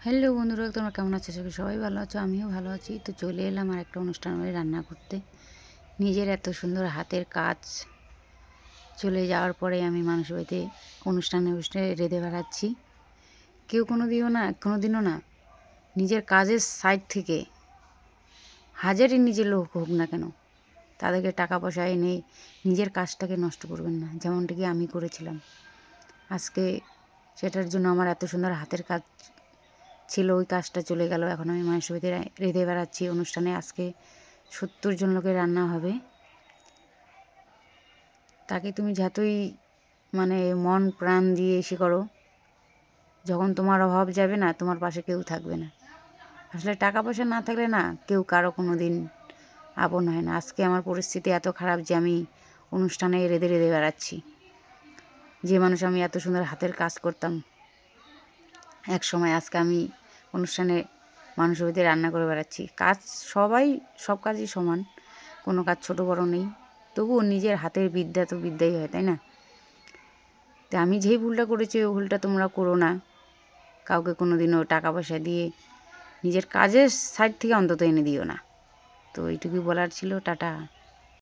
Hello বন্ধুরা, তোমরা কেমন আছো? আশা করি সবাই ভালো আছো, আমিও ভালো আছি। তো চলে এলাম আর একটা অনুষ্ঠান বাড়ি রান্না করতে। নিজের এত সুন্দর হাতের কাজ চলে যাওয়ার পরে আমি মানুষের বাড়িতে অনুষ্ঠানে রেঁধে বেড়াচ্ছি। কেউ কোনো দিনও না নিজের কাজের সাইড থেকে হাজারই নিজের লোক হোক না কেন, তাদেরকে টাকা পয়সা এনে নিজের কাজটাকে নষ্ট করবেন না, যেমনটা কি আমি করেছিলাম। আজকে সেটার জন্য আমার এত সুন্দর হাতের কাজ ছিল, ওই কাজটা চলে গেল। এখন আমি মানুষের বাড়িতে রেঁধে বেড়াচ্ছি। অনুষ্ঠানে আজকে 70 জন লোকের রান্না হবে। তাকে তুমি যতই মন প্রাণ দিয়ে এসে করো, যখন তোমার অভাব যাবে না, তোমার পাশে কেউ থাকবে না। আসলে টাকা পয়সা না থাকলে না কেউ কারো কোনো দিন আপন হয় না। আজকে আমার পরিস্থিতি এত খারাপ যে আমি অনুষ্ঠানে রেঁধে রেঁধে বেড়াচ্ছি। যে মানুষ আমি এত সুন্দর হাতের কাজ করতাম এক সময়, আজকে আমি অনুষ্ঠানে মানুষের বাড়িতে রান্না করে বেড়াচ্ছি। কাজ সবাই সব কাজই সমান, কোনো কাজ ছোট বড় নেই। তবুও নিজের হাতের বিদ্যা তো বিদ্যাই হয়, তাই না? তো আমি যেই ভুলটা করেছি ওই ভুলটা তোমরা করো না। কাউকে কোনো দিনও টাকা পয়সা দিয়ে নিজের কাজের সাইড থেকে অন্তত এনে দিও না। তো এইটুকুই বলার ছিল। টাটা।